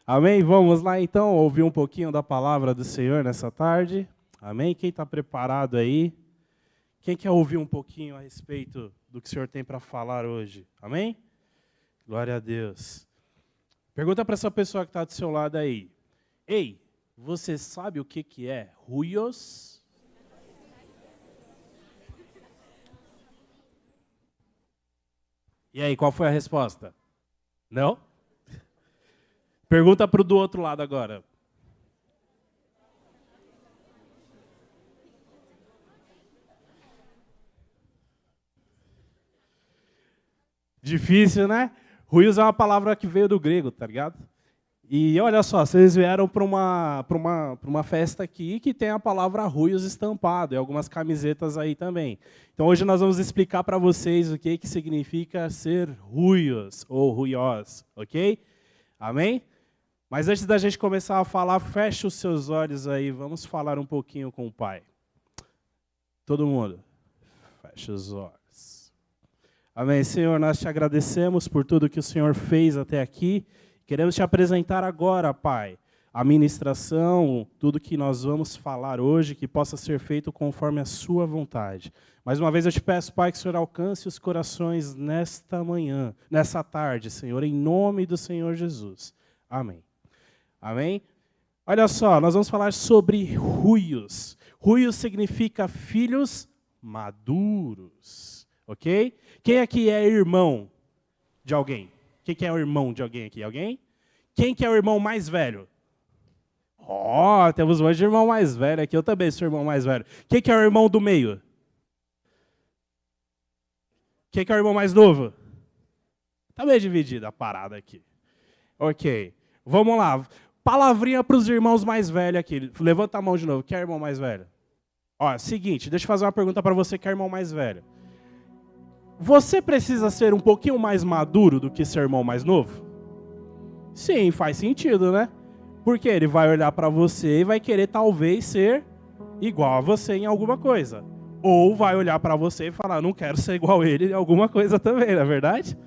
Amém? Vamos lá então ouvir um pouquinho da palavra do Senhor nessa tarde. Amém? Quem está preparado aí? Quem quer ouvir um pouquinho a respeito do que o Senhor tem para falar hoje? Amém? Glória a Deus. Pergunta para essa pessoa que está do seu lado aí. Ei, você sabe o que é ruios? E aí, qual foi a resposta? Não? Pergunta para o do outro lado agora. Difícil, né? Ruios é uma palavra que veio do grego, tá ligado? E olha só, vocês vieram para uma festa aqui que tem a palavra ruios estampado, e algumas camisetas aí também. Então hoje nós vamos explicar para vocês o que significa ser ruios ou ruiós, ok? Amém? Mas antes da gente começar a falar, feche os seus olhos aí, vamos falar um pouquinho com o Pai. Todo mundo, feche os olhos. Amém, Senhor, nós te agradecemos por tudo que o Senhor fez até aqui. Queremos te apresentar agora, Pai, a ministração, tudo que nós vamos falar hoje, que possa ser feito conforme a sua vontade. Mais uma vez eu te peço, Pai, que o Senhor alcance os corações nesta manhã, nessa tarde, Senhor, em nome do Senhor Jesus. Amém. Amém? Olha só, nós vamos falar sobre ruios. Ruios significa filhos maduros, ok? Quem aqui é irmão de alguém? Quem que é o irmão de alguém aqui? Alguém? Quem que é o irmão mais velho? Ó, temos hoje irmão mais velho aqui. Eu também sou irmão mais velho. Quem que é o irmão do meio? Quem que é o irmão mais novo? Tá meio dividida a parada aqui. Ok. Vamos lá. Palavrinha para os irmãos mais velhos aqui. Levanta a mão de novo. Quem é o irmão mais velho? Ó, seguinte, deixa eu fazer uma pergunta para você que é irmão mais velho. Você precisa ser um pouquinho mais maduro do que seu irmão mais novo? Sim, faz sentido, né? Porque ele vai olhar para você e vai querer talvez ser igual a você em alguma coisa. Ou vai olhar para você e falar, não quero ser igual a ele em alguma coisa também, não é verdade?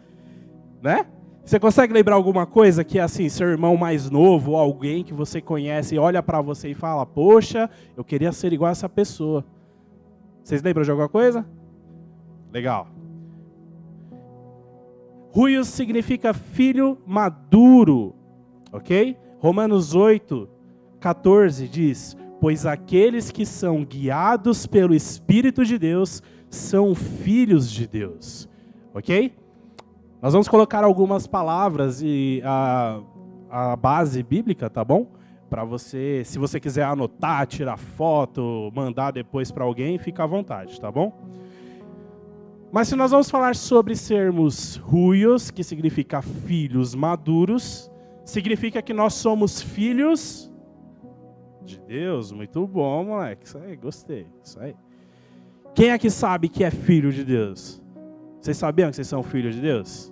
Né? Você consegue lembrar alguma coisa que, assim, seu irmão mais novo ou alguém que você conhece olha para você e fala, poxa, eu queria ser igual a essa pessoa. Vocês lembram de alguma coisa? Legal. Ruios significa filho maduro, ok? Romanos 8, 14 diz, pois aqueles que são guiados pelo Espírito de Deus são filhos de Deus, ok? Nós vamos colocar algumas palavras e a base bíblica, tá bom? Para você, se você quiser anotar, tirar foto, mandar depois para alguém, fica à vontade, tá bom? Mas se nós vamos falar sobre sermos ruios, que significa filhos maduros, significa que nós somos filhos de Deus. Muito bom, moleque. Isso aí, gostei. Isso aí. Quem é que sabe que é filho de Deus? Vocês sabiam que vocês são filhos de Deus?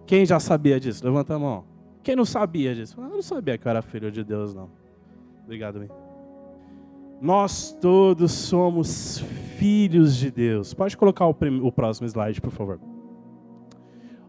Quem já sabia disso? Levanta a mão. Quem não sabia disso? Eu não sabia que eu era filho de Deus, não. Obrigado, meu. Nós todos somos filhos de Deus. Pode colocar o próximo slide, por favor.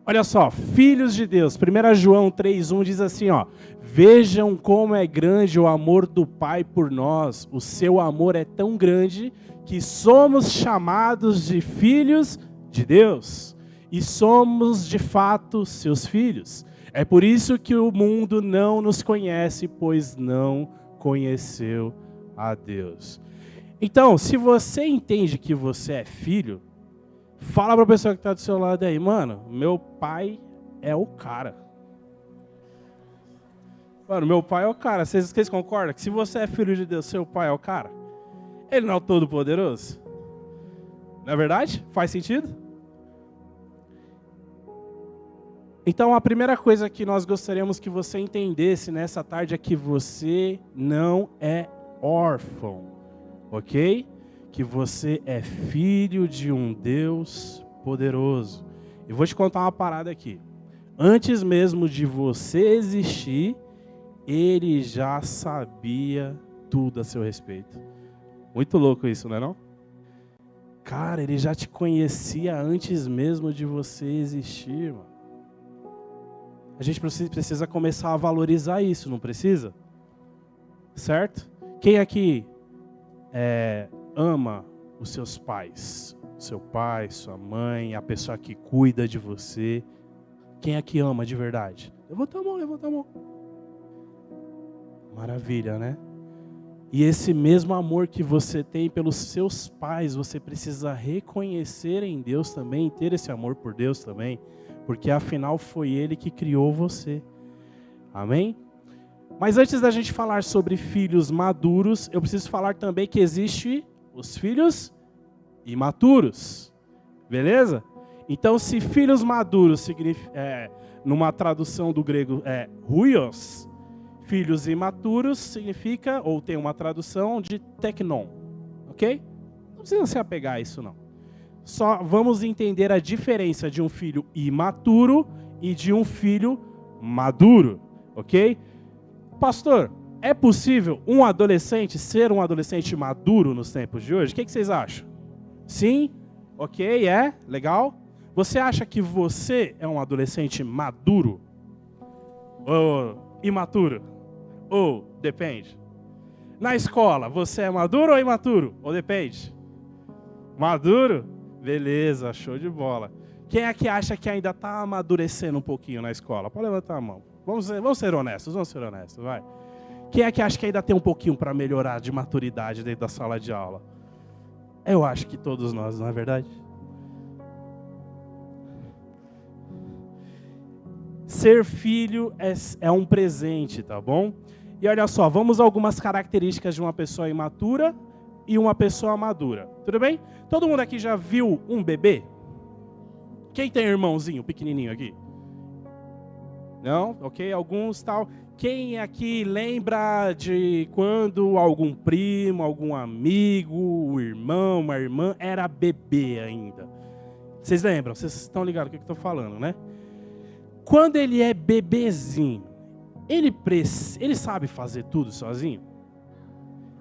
Olha só, filhos de Deus. 1 João 3,1 diz assim, ó. Vejam como é grande o amor do Pai por nós. O seu amor é tão grande que somos chamados de filhos de Deus. E somos, de fato, seus filhos. É por isso que o mundo não nos conhece, pois não conheceu a Deus. Então, se você entende que você é filho, fala para a pessoa que está do seu lado aí, mano, meu pai é o cara. Mano, meu pai é o cara. Vocês concordam que se você é filho de Deus, seu pai é o cara? Ele não é o todo-poderoso? Não é verdade? Faz sentido? Então, a primeira coisa que nós gostaríamos que você entendesse nessa tarde é que você não é órfão, ok? Que você é filho de um Deus poderoso. Eu vou te contar uma parada aqui. Antes mesmo de você existir, Ele já sabia tudo a seu respeito. Muito louco isso, não é não? Cara, Ele já te conhecia antes mesmo de você existir, mano. A gente precisa começar a valorizar isso, não precisa? Certo? Quem aqui ama os seus pais? Seu pai, sua mãe, a pessoa que cuida de você. Quem aqui ama de verdade? Levanta a mão, levanta a mão. Maravilha, né? E esse mesmo amor que você tem pelos seus pais, você precisa reconhecer em Deus também, ter esse amor por Deus também, porque afinal foi Ele que criou você. Amém? Mas antes da gente falar sobre filhos maduros, eu preciso falar também que existe os filhos imaturos. Beleza? Então, se filhos maduros significa, numa tradução do grego huios, filhos imaturos significa, ou tem uma tradução de teknon, ok? Não precisa se apegar a isso não. Só vamos entender a diferença de um filho imaturo e de um filho maduro, ok? Pastor, é possível um adolescente ser um adolescente maduro nos tempos de hoje? O que vocês acham? Sim? Ok, legal? Você acha que você é um adolescente maduro? Ou imaturo? Ou depende? Na escola, você é maduro ou imaturo? Ou depende? Maduro? Beleza, show de bola. Quem é que acha que ainda está amadurecendo um pouquinho na escola? Pode levantar a mão. Vamos ser honestos, vai. Quem é que acha que ainda tem um pouquinho para melhorar de maturidade dentro da sala de aula? Eu acho que todos nós, não é verdade? Ser filho é um presente, tá bom? E olha só, vamos a algumas características de uma pessoa imatura e uma pessoa madura. Tudo bem? Todo mundo aqui já viu um bebê? Quem tem irmãozinho pequenininho aqui? Não? Ok, alguns tal. Quem aqui lembra de quando algum primo, algum amigo, um irmão, uma irmã era bebê ainda? Vocês lembram? Vocês estão ligados o que eu estou falando, né? Quando ele é bebezinho, ele sabe fazer tudo sozinho?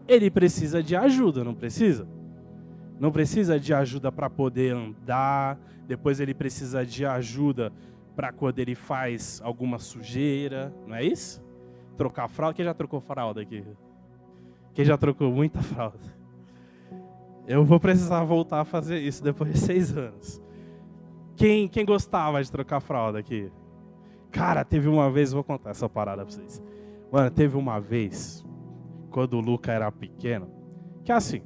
Ele precisa de ajuda, não precisa? Não precisa de ajuda para poder andar, depois ele precisa de ajuda para quando ele faz alguma sujeira, não é isso? Trocar fralda. Quem já trocou fralda aqui? Quem já trocou muita fralda? Eu vou precisar voltar a fazer isso depois de 6 anos. Quem gostava de trocar fralda aqui? Cara, teve uma vez, vou contar essa parada pra vocês. Mano, teve uma vez, quando o Luca era pequeno, que assim,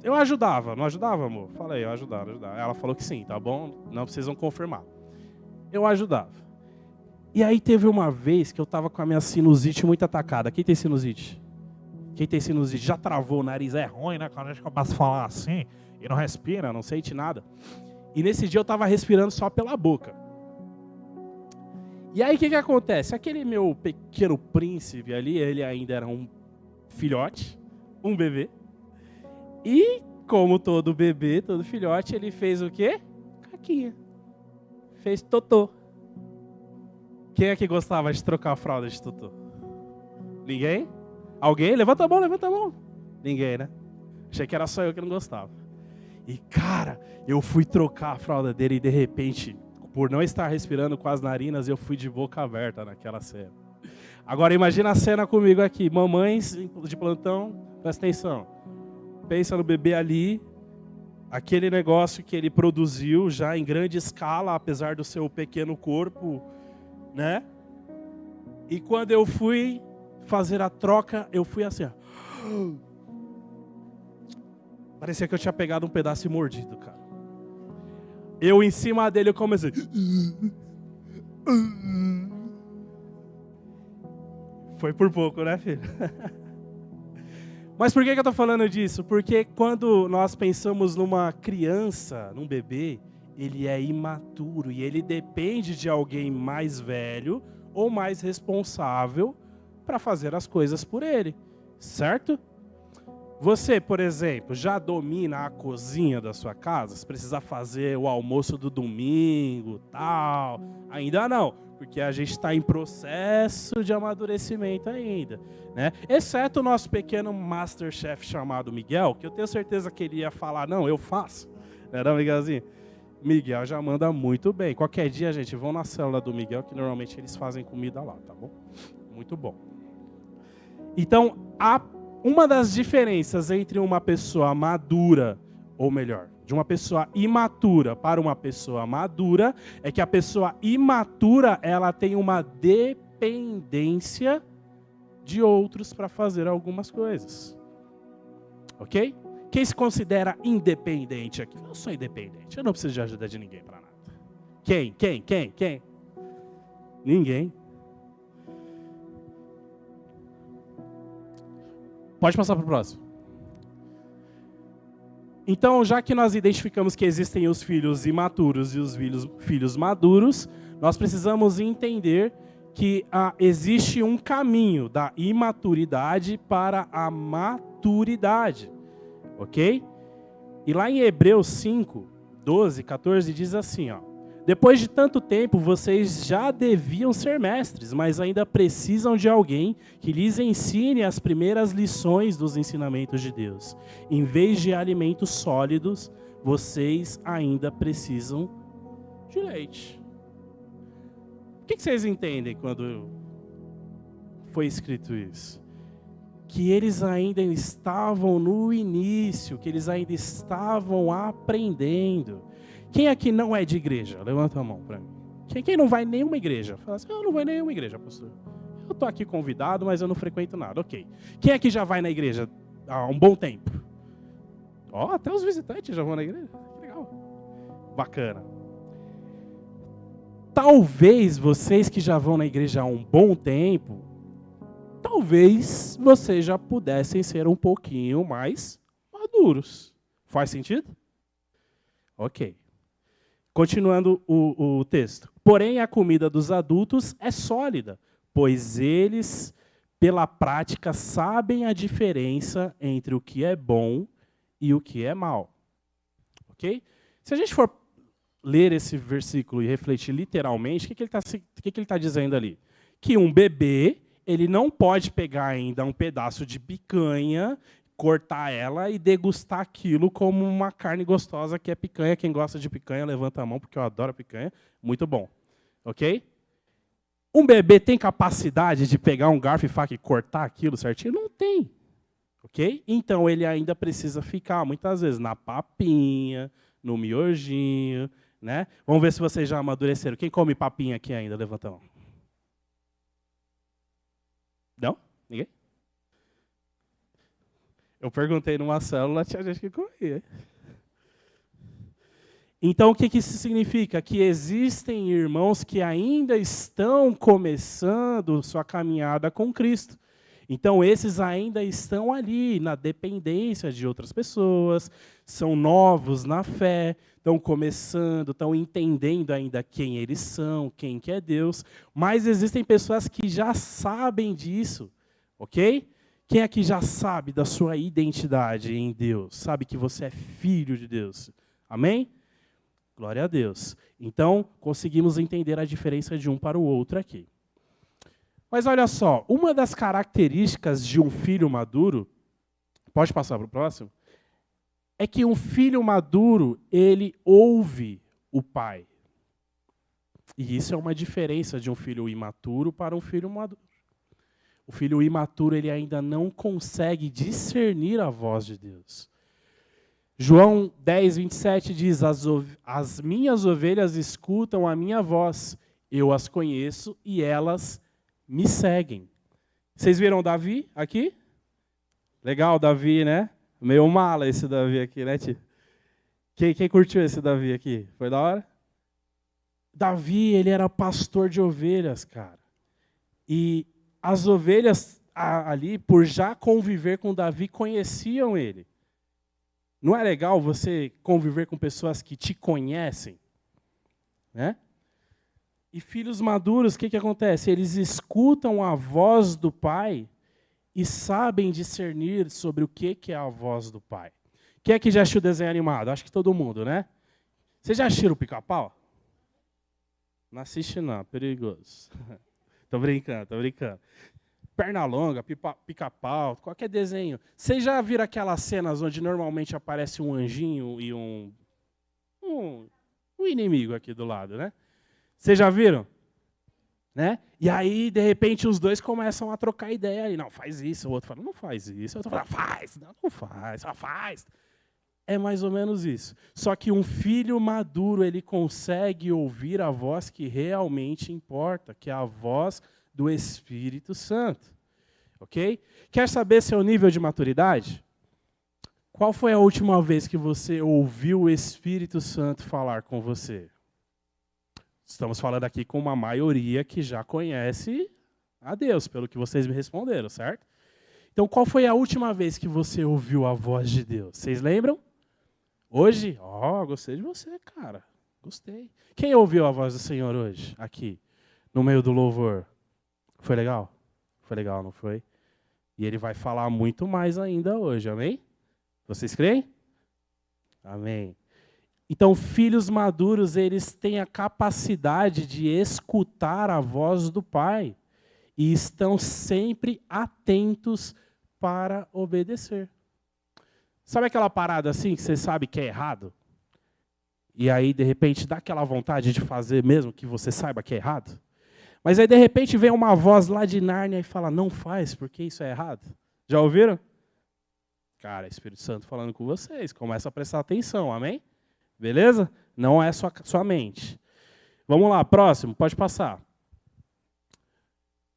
eu ajudava, não ajudava, amor? Falei, eu ajudava. Ela falou que sim, tá bom? Não precisam confirmar. Eu ajudava. E aí teve uma vez que eu tava com a minha sinusite muito atacada. Quem tem sinusite? Quem tem sinusite? Já travou o nariz? É ruim, né? Quando a gente começa a falar assim, e não respira, não sente nada. E nesse dia eu tava respirando só pela boca. E aí o que acontece? Aquele meu pequeno príncipe ali, ele ainda era um filhote, um bebê. E como todo bebê, todo filhote, ele fez o quê? Caquinha. Fez totô. Quem é que gostava de trocar a fralda de totô? Ninguém? Alguém? Levanta a mão. Ninguém, né? Achei que era só eu que não gostava. E cara, eu fui trocar a fralda dele e de repente, por não estar respirando com as narinas, eu fui de boca aberta naquela cena. Agora imagina a cena comigo aqui. Mamães de plantão, presta atenção. Pensa no bebê ali, aquele negócio que ele produziu já em grande escala, apesar do seu pequeno corpo, né? E quando eu fui fazer a troca, eu fui assim, ó. Parecia que eu tinha pegado um pedaço e mordido, cara. Eu em cima dele, eu comecei. Foi por pouco, né, filho? Mas por que eu estou falando disso? Porque quando nós pensamos numa criança, num bebê, ele é imaturo e ele depende de alguém mais velho ou mais responsável para fazer as coisas por ele, certo? Você, por exemplo, já domina a cozinha da sua casa? Se precisar fazer o almoço do domingo, tal, ainda não, porque a gente está em processo de amadurecimento ainda, né? Exceto o nosso pequeno Masterchef chamado Miguel, que eu tenho certeza que ele ia falar, não, eu faço, não era, Miguelzinho? Miguel já manda muito bem. Qualquer dia, gente, vão na célula do Miguel, que normalmente eles fazem comida lá, tá bom? Muito bom. Então, uma das diferenças entre uma pessoa madura, ou melhor, de uma pessoa imatura para uma pessoa madura, é que a pessoa imatura, ela tem uma dependência de outros para fazer algumas coisas. Ok? Quem se considera independente aqui? Eu sou independente, eu não preciso de ajuda de ninguém para nada. Quem? Ninguém. Pode passar para o próximo. Então, já que nós identificamos que existem os filhos imaturos e os filhos maduros, nós precisamos entender que existe um caminho da imaturidade para a maturidade. Ok? E lá em Hebreus 5, 12, 14, diz assim, ó. Depois de tanto tempo, vocês já deviam ser mestres, mas ainda precisam de alguém que lhes ensine as primeiras lições dos ensinamentos de Deus. Em vez de alimentos sólidos, vocês ainda precisam de leite. O que vocês entendem quando foi escrito isso? Que eles ainda estavam no início, que eles ainda estavam aprendendo. Quem aqui não é de igreja? Levanta a mão para mim. Quem não vai em nenhuma igreja? Fala assim, eu não vou em nenhuma igreja, pastor. Eu estou aqui convidado, mas eu não frequento nada. Ok. Quem aqui já vai na igreja há um bom tempo? Ó, até os visitantes já vão na igreja. Que legal. Bacana. Talvez vocês que já vão na igreja há um bom tempo, talvez vocês já pudessem ser um pouquinho mais maduros. Faz sentido? Ok. Continuando o texto. Porém, a comida dos adultos é sólida, pois eles, pela prática, sabem a diferença entre o que é bom e o que é mal. Ok? Se a gente for ler esse versículo e refletir literalmente, o que ele está dizendo ali? Que um bebê, ele não pode pegar ainda um pedaço de picanha, cortar ela e degustar aquilo como uma carne gostosa que é picanha. Quem gosta de picanha, levanta a mão, porque eu adoro picanha. Muito bom. Ok? Um bebê tem capacidade de pegar um garfo e faca e cortar aquilo certinho? Não tem. Ok? Então, ele ainda precisa ficar, muitas vezes, na papinha, no miojinho, né? Vamos ver se vocês já amadureceram. Quem come papinha aqui ainda? Levanta a mão. Não? Ninguém? Eu perguntei numa célula, tinha gente que comia. Então, o que isso significa? Que existem irmãos que ainda estão começando sua caminhada com Cristo. Então, esses ainda estão ali, na dependência de outras pessoas, são novos na fé, estão começando, estão entendendo ainda quem eles são, quem que é Deus. Mas existem pessoas que já sabem disso, ok? Quem aqui já sabe da sua identidade em Deus? Sabe que você é filho de Deus? Amém? Glória a Deus. Então, conseguimos entender a diferença de um para o outro aqui. Mas olha só, uma das características de um filho maduro, pode passar para o próximo, é que um filho maduro, ele ouve o pai. E isso é uma diferença de um filho imaturo para um filho maduro. O filho imaturo, ele ainda não consegue discernir a voz de Deus. João 10, 27 diz, as minhas ovelhas escutam a minha voz, eu as conheço e elas me seguem. Vocês viram Davi aqui? Legal, Davi, né? Meio mala esse Davi aqui, né, tio? Quem curtiu esse Davi aqui? Foi da hora? Davi, ele era pastor de ovelhas, cara. E as ovelhas ali, por já conviver com Davi, conheciam ele. Não é legal você conviver com pessoas que te conhecem? Né? E filhos maduros, o que acontece? Eles escutam a voz do pai e sabem discernir sobre o que é a voz do pai. Quem é que já assistiu desenho animado? Acho que todo mundo, né? Vocês já assistiram o Pica-Pau? Não assiste não, perigoso. Tô brincando. Pernalonga, Pica-Pau, qualquer desenho. Vocês já viram aquelas cenas onde normalmente aparece um anjinho e um o inimigo aqui do lado, né? Vocês já viram? Né? E aí, de repente, os dois começam a trocar ideia aí. Não, faz isso. O outro fala, não faz isso. O outro fala, faz. Não, não faz, só faz. É mais ou menos isso. Só que um filho maduro, ele consegue ouvir a voz que realmente importa, que é a voz do Espírito Santo. Ok? Quer saber seu nível de maturidade? Qual foi a última vez que você ouviu o Espírito Santo falar com você? Estamos falando aqui com uma maioria que já conhece a Deus, pelo que vocês me responderam, certo? Então, qual foi a última vez que você ouviu a voz de Deus? Vocês lembram? Hoje? Gostei de você, cara. Gostei. Quem ouviu a voz do Senhor hoje, aqui, no meio do louvor? Foi legal? Foi legal, não foi? E ele vai falar muito mais ainda hoje, amém? Vocês creem? Amém. Então, filhos maduros, eles têm a capacidade de escutar a voz do Pai e estão sempre atentos para obedecer. Sabe aquela parada assim que você sabe que é errado? E aí, de repente, dá aquela vontade de fazer mesmo que você saiba que é errado? Mas aí, de repente, vem uma voz lá de Nárnia e fala, não faz, porque isso é errado. Já ouviram? Cara, Espírito Santo falando com vocês, começa a prestar atenção, amém? Beleza? Não é sua mente. Vamos lá, próximo, pode passar.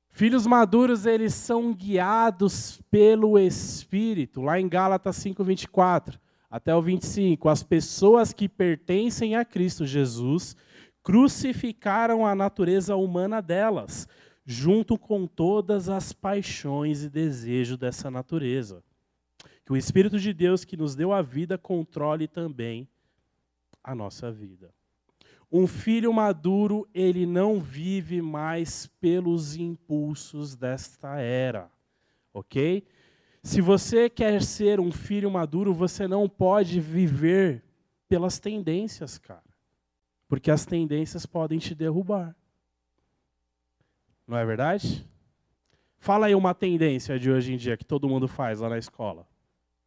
Filhos maduros, eles são guiados pelo Espírito. Lá em Gálatas 5:24 até o 25. As pessoas que pertencem a Cristo Jesus crucificaram a natureza humana delas, junto com todas as paixões e desejos dessa natureza. Que o Espírito de Deus que nos deu a vida controle também a nossa vida. Um filho maduro, ele não vive mais pelos impulsos desta era, ok? Se você quer ser um filho maduro, você não pode viver pelas tendências, cara. Porque as tendências podem te derrubar. Não é verdade? Fala aí uma tendência de hoje em dia que todo mundo faz lá na escola.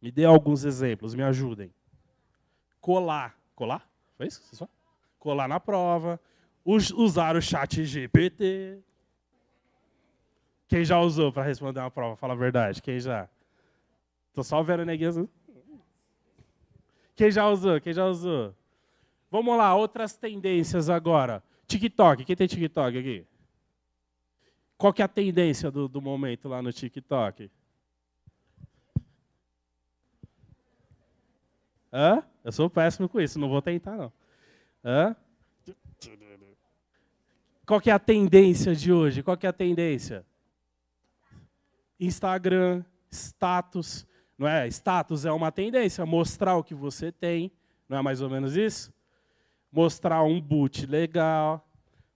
Me dê alguns exemplos, me ajudem. Colar. Colar? Foi isso? Só? Colar na prova. Usar o chat GPT. Quem já usou para responder uma prova? Fala a verdade. Quem já? Tô só vendo neguinhos. Quem já usou? Quem já usou? Vamos lá, outras tendências agora. TikTok. Quem tem TikTok aqui? Qual que é a tendência do momento lá no TikTok? Hã? Eu sou péssimo com isso, não vou tentar, não. Hã? Qual que é a tendência de hoje? Qual que é a tendência? Instagram, status. Não é? Status é uma tendência, mostrar o que você tem. Não é mais ou menos isso? Mostrar um boot legal.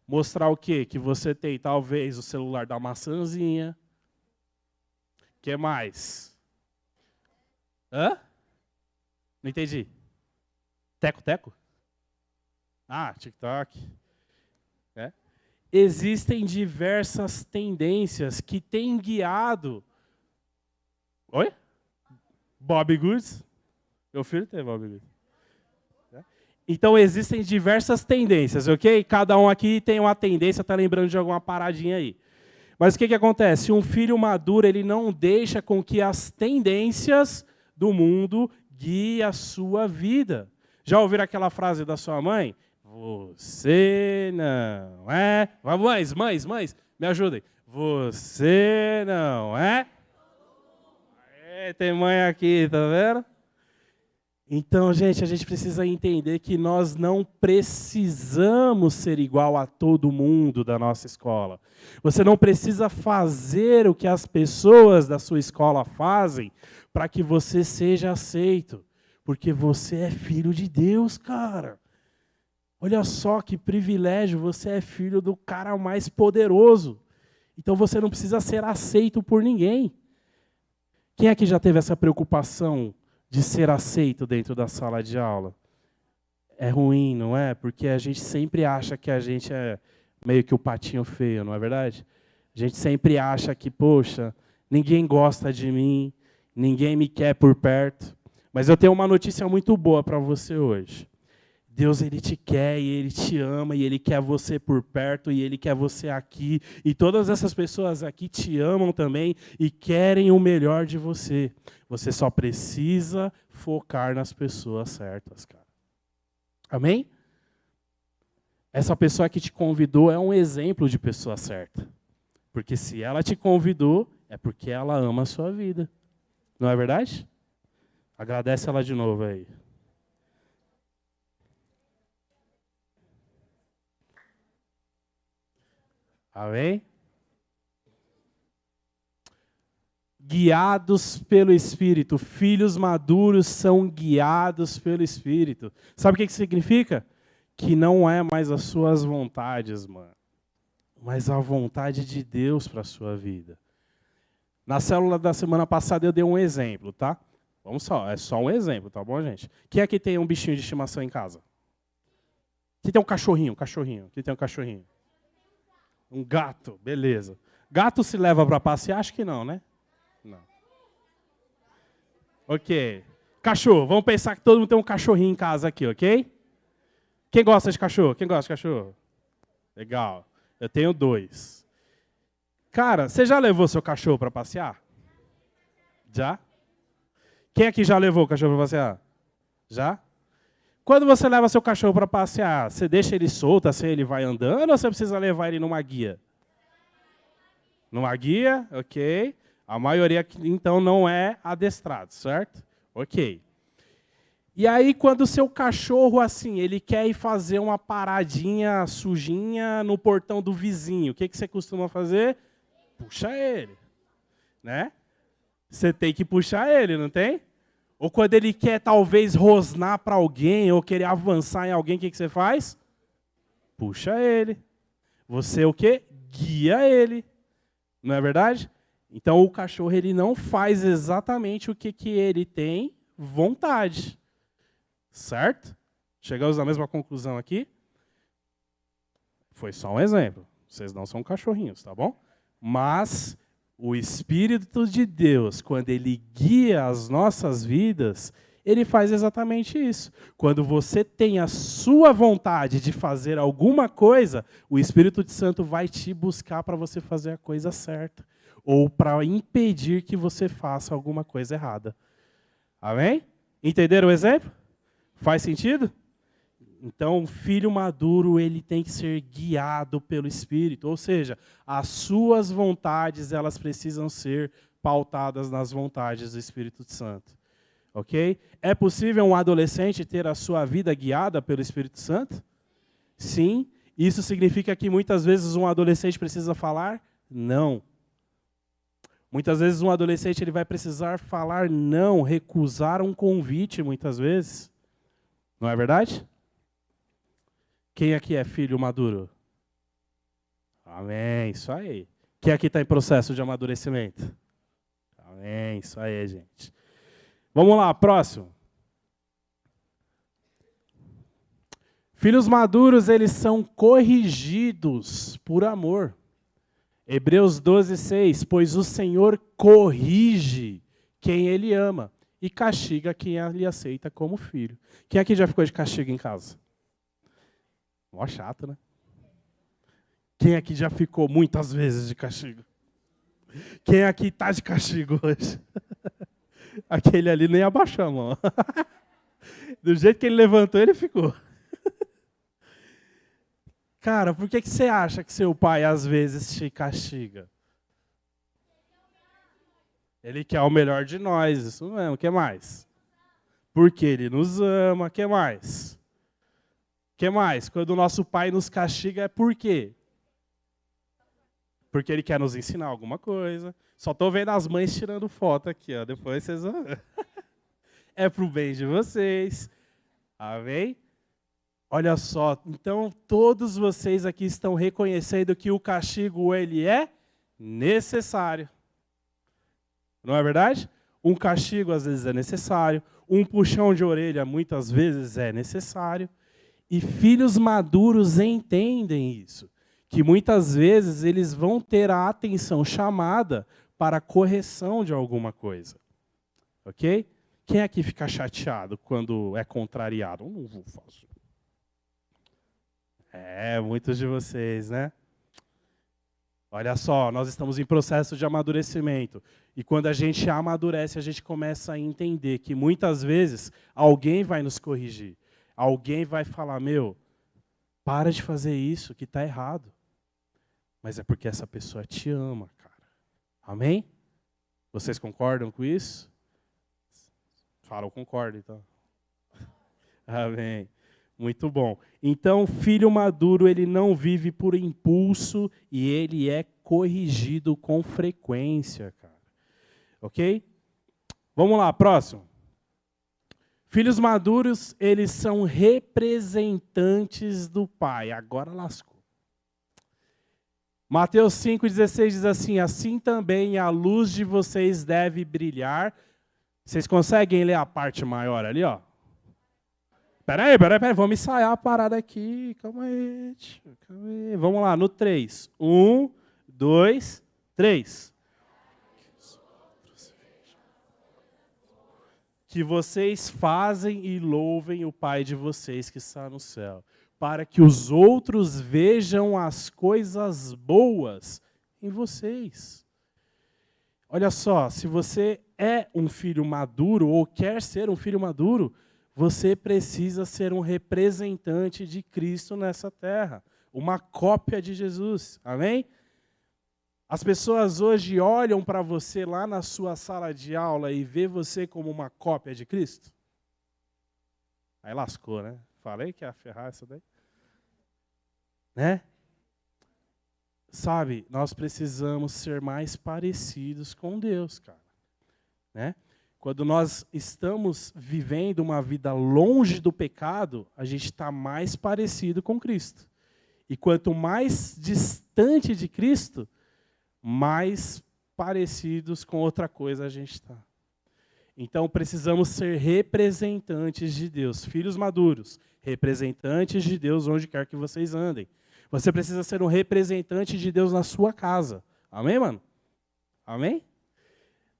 Mostrar o quê? Que você tem, talvez, o celular da maçãzinha. O que mais? Hã? Não entendi. Teco-teco? Ah, TikTok. É. Existem diversas tendências que têm guiado... Oi? Bobbie Goods? Meu filho tem Bobbie Goods. É. Então, existem diversas tendências, ok? Cada um aqui tem uma tendência, está lembrando de alguma paradinha aí. Mas o que acontece? Um filho maduro, ele não deixa com que as tendências do mundo guiem a sua vida. Já ouviram aquela frase da sua mãe? Você não é... Mães, me ajudem. Você não é... Tem mãe aqui, tá vendo? Então, gente, a gente precisa entender que nós não precisamos ser igual a todo mundo da nossa escola. Você não precisa fazer o que as pessoas da sua escola fazem para que você seja aceito. Porque você é filho de Deus, cara. Olha só que privilégio, você é filho do cara mais poderoso. Então você não precisa ser aceito por ninguém. Quem é que já teve essa preocupação de ser aceito dentro da sala de aula? É ruim, não é? Porque a gente sempre acha que a gente é meio que o patinho feio, não é verdade? A gente sempre acha que, poxa, ninguém gosta de mim, ninguém me quer por perto. Mas eu tenho uma notícia muito boa para você hoje. Deus, Ele te quer e Ele te ama e Ele quer você por perto e Ele quer você aqui. E todas essas pessoas aqui te amam também e querem o melhor de você. Você só precisa focar nas pessoas certas, cara. Amém? Essa pessoa que te convidou é um exemplo de pessoa certa. Porque se ela te convidou, é porque ela ama a sua vida. Não é verdade? Agradece ela de novo aí. Amém? Guiados pelo Espírito. Filhos maduros são guiados pelo Espírito. Sabe o que significa? Que não é mais as suas vontades, mano, mas a vontade de Deus para a sua vida. Na célula da semana passada eu dei um exemplo, tá? Vamos só, é só um exemplo, tá bom, gente? Quem aqui tem um bichinho de estimação em casa? Quem tem um cachorrinho? Quem tem um cachorrinho? Um gato, beleza. Gato se leva para passear? Acho que não, né? Não. Ok. Cachorro, vamos pensar que todo mundo tem um cachorrinho em casa aqui, ok? Quem gosta de cachorro? Quem gosta de cachorro? Legal. Eu tenho 2. Cara, você já levou seu cachorro para passear? Já? Quem aqui já levou o cachorro para passear? Já? Quando você leva seu cachorro para passear, você deixa ele solto, assim ele vai andando, ou você precisa levar ele numa guia? Numa guia, ok. A maioria, então, não é adestrado, certo? Ok. E aí, quando o seu cachorro, assim, ele quer ir fazer uma paradinha sujinha no portão do vizinho, o que você costuma fazer? Puxa ele, né? Você tem que puxar ele, não tem? Ou quando ele quer, talvez, rosnar para alguém, ou querer avançar em alguém, o que você faz? Puxa ele. Você o quê? Guia ele. Não é verdade? Então, o cachorro, ele não faz exatamente o que ele tem vontade. Certo? Chegamos à mesma conclusão aqui? Foi só um exemplo. Vocês não são cachorrinhos, tá bom? Mas o Espírito de Deus, quando Ele guia as nossas vidas, Ele faz exatamente isso. Quando você tem a sua vontade de fazer alguma coisa, o Espírito Santo vai te buscar para você fazer a coisa certa. Ou para impedir que você faça alguma coisa errada. Amém? Entenderam o exemplo? Faz sentido? Então, o filho maduro, ele tem que ser guiado pelo Espírito. Ou seja, as suas vontades, elas precisam ser pautadas nas vontades do Espírito Santo. Ok? É possível um adolescente ter a sua vida guiada pelo Espírito Santo? Sim. Isso significa que muitas vezes um adolescente precisa falar? Não. Muitas vezes um adolescente ele vai precisar falar não, recusar um convite, muitas vezes. Não é verdade? Quem aqui é filho maduro? Amém, isso aí. Quem aqui está em processo de amadurecimento? Amém, isso aí, gente. Vamos lá, próximo. Filhos maduros, eles são corrigidos por amor. Hebreus 12:6, pois o Senhor corrige quem Ele ama e castiga quem Ele aceita como filho. Quem aqui já ficou de castigo em casa? Mó chato, né? Quem aqui já ficou muitas vezes de castigo? Quem aqui está de castigo hoje? Aquele ali nem abaixou a mão. Do jeito que ele levantou, ele ficou. Cara, por que você acha que seu pai às vezes te castiga? Ele quer o melhor de nós, isso mesmo. O que mais? Porque ele nos ama. O que mais? O que mais? Quando o nosso pai nos castiga é por quê? Porque ele quer nos ensinar alguma coisa. Só estou vendo as mães tirando foto aqui, ó. Depois vocês vão ver. É pro bem de vocês. Amém? Olha só, então todos vocês aqui estão reconhecendo que o castigo ele é necessário. Não é verdade? Um castigo às vezes é necessário, um puxão de orelha muitas vezes é necessário. E filhos maduros entendem isso, que muitas vezes eles vão ter a atenção chamada para a correção de alguma coisa. Ok? Quem aqui fica chateado quando é contrariado? Eu não vou fazer. Muitos de vocês, né? Olha só, nós estamos em processo de amadurecimento. E quando a gente amadurece, a gente começa a entender que muitas vezes alguém vai nos corrigir. Alguém vai falar, meu, para de fazer isso, que está errado. Mas é porque essa pessoa te ama, cara. Amém? Vocês concordam com isso? Fala, eu concordo, então. Amém. Muito bom. Então, o filho maduro, ele não vive por impulso e ele é corrigido com frequência, cara. Ok? Vamos lá, próximo. Filhos maduros, eles são representantes do Pai. Agora lascou. Mateus 5,16 diz assim, assim também a luz de vocês deve brilhar. Vocês conseguem ler a parte maior ali, ó? Peraí, vamos ensaiar a parada aqui. Calma aí. Vamos lá, no 3. 1, 2, 3. Que vocês fazem e louvem o Pai de vocês que está no céu, para que os outros vejam as coisas boas em vocês. Olha só, se você é um filho maduro ou quer ser um filho maduro, você precisa ser um representante de Cristo nessa terra, uma cópia de Jesus, amém? As pessoas hoje olham para você lá na sua sala de aula e vê você como uma cópia de Cristo? Aí lascou, né? Falei que ia ferrar essa daí. Né? Sabe, nós precisamos ser mais parecidos com Deus, cara. Né? Quando nós estamos vivendo uma vida longe do pecado, a gente está mais parecido com Cristo. E quanto mais distante de Cristo, mais parecidos com outra coisa a gente está. Então precisamos ser representantes de Deus, filhos maduros, representantes de Deus onde quer que vocês andem. Você precisa ser um representante de Deus na sua casa. Amém, mano? Amém?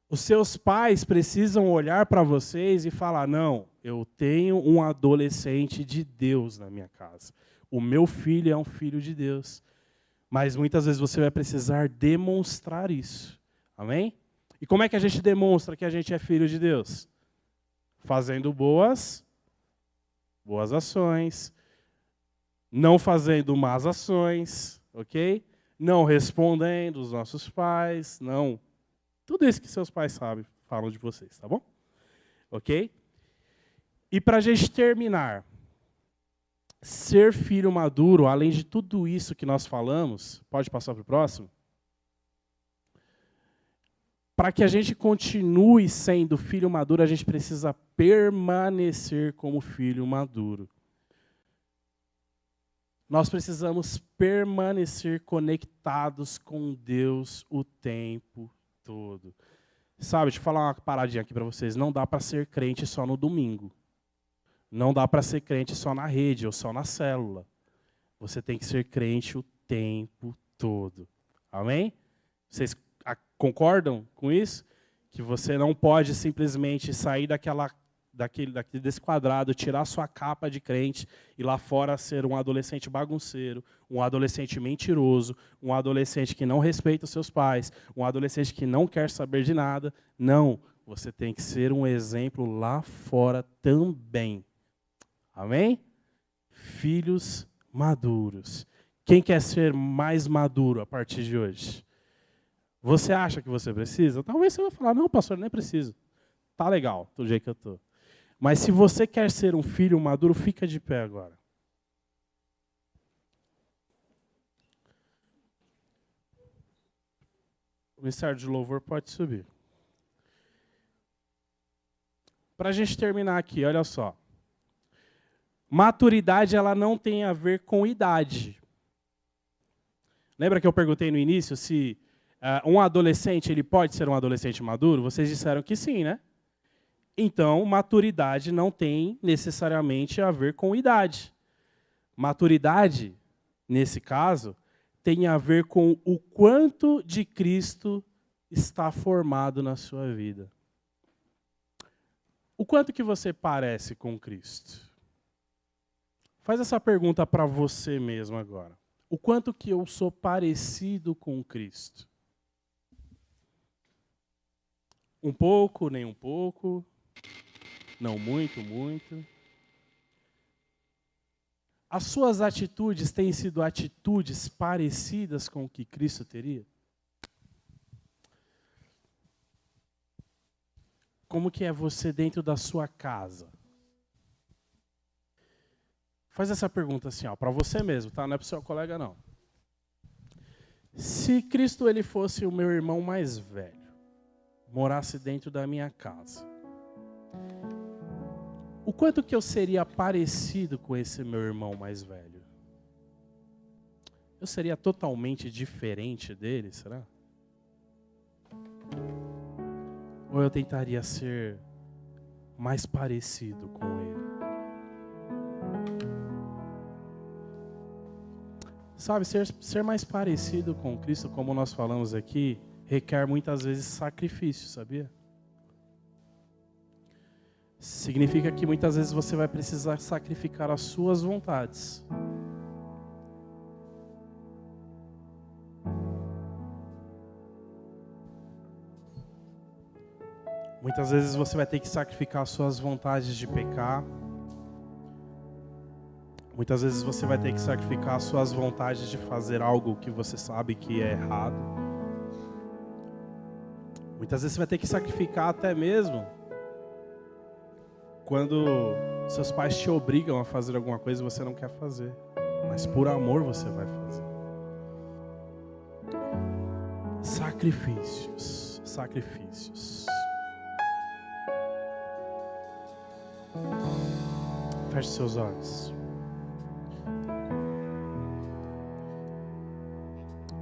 Os seus pais precisam olhar para vocês e falar, não, eu tenho um adolescente de Deus na minha casa. O meu filho é um filho de Deus. Mas muitas vezes você vai precisar demonstrar isso. Amém? E como é que a gente demonstra que a gente é filho de Deus? Fazendo boas ações. Não fazendo más ações, ok? Não respondendo os nossos pais, não. Tudo isso que seus pais sabem, falam de vocês, tá bom? Ok? E para a gente terminar, ser filho maduro, além de tudo isso que nós falamos, pode passar para o próximo? Para que a gente continue sendo filho maduro, a gente precisa permanecer como filho maduro. Nós precisamos permanecer conectados com Deus o tempo todo. Sabe, deixa eu falar uma paradinha aqui para vocês. Não dá para ser crente só no domingo. Não dá para ser crente só na rede ou só na célula. Você tem que ser crente o tempo todo. Amém? Vocês concordam com isso? Que você não pode simplesmente sair desse quadrado, tirar sua capa de crente e lá fora ser um adolescente bagunceiro, um adolescente mentiroso, um adolescente que não respeita os seus pais, um adolescente que não quer saber de nada. Não, você tem que ser um exemplo lá fora também. Amém? Filhos maduros. Quem quer ser mais maduro a partir de hoje? Você acha que você precisa? Talvez você vai falar, não, pastor, nem preciso. Tá legal, do jeito que eu estou. Mas se você quer ser um filho maduro, fica de pé agora. O ministério de louvor pode subir. Para a gente terminar aqui, olha só. Maturidade, ela não tem a ver com idade. Lembra que eu perguntei no início se um adolescente ele pode ser um adolescente maduro? Vocês disseram que sim, né? Então, maturidade não tem necessariamente a ver com idade. Maturidade, nesse caso, tem a ver com o quanto de Cristo está formado na sua vida. O quanto que você parece com Cristo? Faz essa pergunta para você mesmo agora. O quanto que eu sou parecido com Cristo? Um pouco, nem um pouco, não muito, muito. As suas atitudes têm sido atitudes parecidas com o que Cristo teria? Como que é você dentro da sua casa? Faz essa pergunta assim, para você mesmo, tá? Não é para o seu colega, não. Se Cristo ele fosse o meu irmão mais velho, morasse dentro da minha casa, o quanto que eu seria parecido com esse meu irmão mais velho? Eu seria totalmente diferente dele, será? Ou eu tentaria ser mais parecido com ele? Sabe, ser mais parecido com Cristo, como nós falamos aqui, requer muitas vezes sacrifício, sabia? Significa que muitas vezes você vai precisar sacrificar as suas vontades. Muitas vezes você vai ter que sacrificar as suas vontades de pecar. Muitas vezes você vai ter que sacrificar as suas vontades de fazer algo que você sabe que é errado. Muitas vezes você vai ter que sacrificar até mesmo quando seus pais te obrigam a fazer alguma coisa e você não quer fazer. Mas por amor você vai fazer. Sacrifícios, sacrifícios. Feche seus olhos.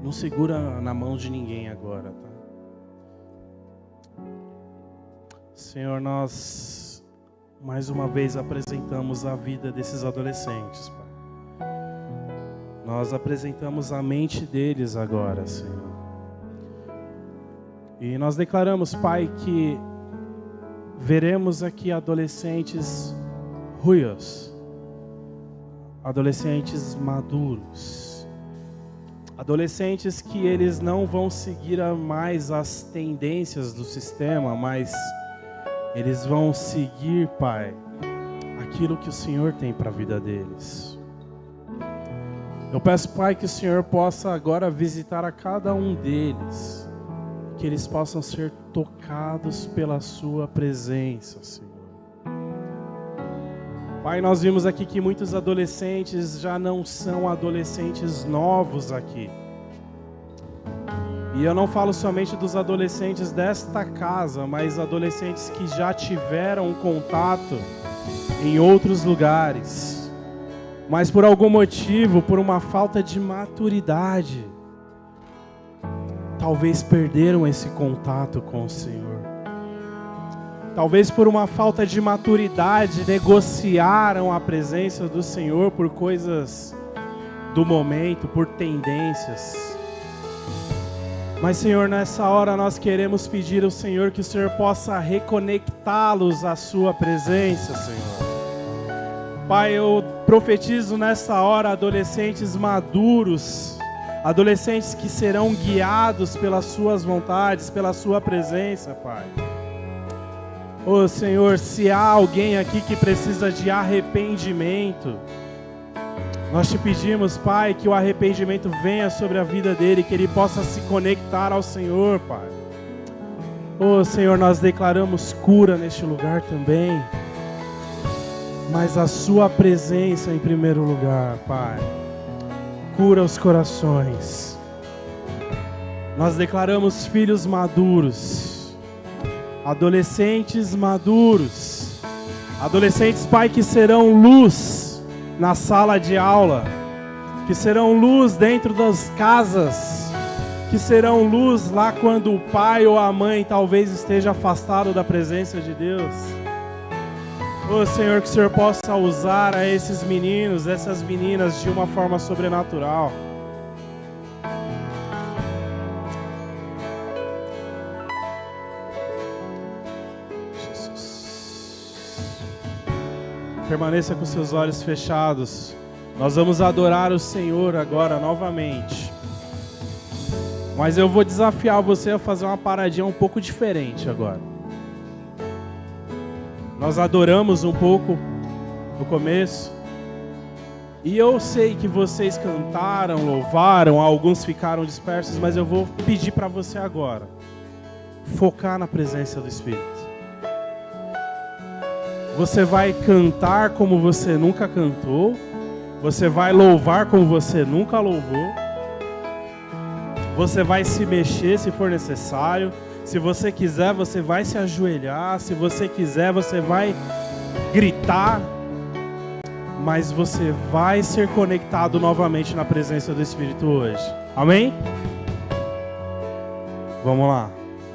Não segura na mão de ninguém agora, tá? Senhor, nós mais uma vez apresentamos a vida desses adolescentes, Pai. Nós apresentamos a mente deles agora, Senhor. E nós declaramos, Pai, que veremos aqui adolescentes ruios, adolescentes maduros, adolescentes que eles não vão seguir mais as tendências do sistema, mas eles vão seguir, Pai, aquilo que o Senhor tem para a vida deles. Eu peço, Pai, que o Senhor possa agora visitar a cada um deles, que eles possam ser tocados pela sua presença, Senhor. Pai, nós vimos aqui que muitos adolescentes já não são adolescentes novos aqui. E eu não falo somente dos adolescentes desta casa, mas adolescentes que já tiveram contato em outros lugares. Mas por algum motivo, por uma falta de maturidade, talvez perderam esse contato com o Senhor. Talvez por uma falta de maturidade, negociaram a presença do Senhor por coisas do momento, por tendências. Mas, Senhor, nessa hora nós queremos pedir ao Senhor que o Senhor possa reconectá-los à sua presença, Senhor. Pai, eu profetizo nessa hora adolescentes maduros, adolescentes que serão guiados pelas suas vontades, pela sua presença, Pai. Ô Senhor, se há alguém aqui que precisa de arrependimento, nós te pedimos, Pai, que o arrependimento venha sobre a vida dele, que ele possa se conectar ao Senhor, Pai. Ô Senhor, nós declaramos cura neste lugar também, mas a sua presença em primeiro lugar, Pai. Cura os corações. Nós declaramos filhos maduros, adolescentes maduros, adolescentes, Pai, que serão luz na sala de aula, que serão luz dentro das casas, que serão luz lá quando o pai ou a mãe talvez esteja afastado da presença de Deus. Ô Senhor, que o Senhor possa usar a esses meninos, essas meninas de uma forma sobrenatural. Jesus. Permaneça com seus olhos fechados. Nós vamos adorar o Senhor agora novamente. Mas eu vou desafiar você a fazer uma paradinha um pouco diferente agora. Nós adoramos um pouco no começo. E eu sei que vocês cantaram, louvaram, alguns ficaram dispersos, mas eu vou pedir para você agora focar na presença do Espírito. Você vai cantar como você nunca cantou. Você vai louvar como você nunca louvou. Você vai se mexer se for necessário. Se você quiser, você vai se ajoelhar. Se você quiser, você vai gritar. Mas você vai ser conectado novamente na presença do Espírito hoje. Amém? Vamos lá.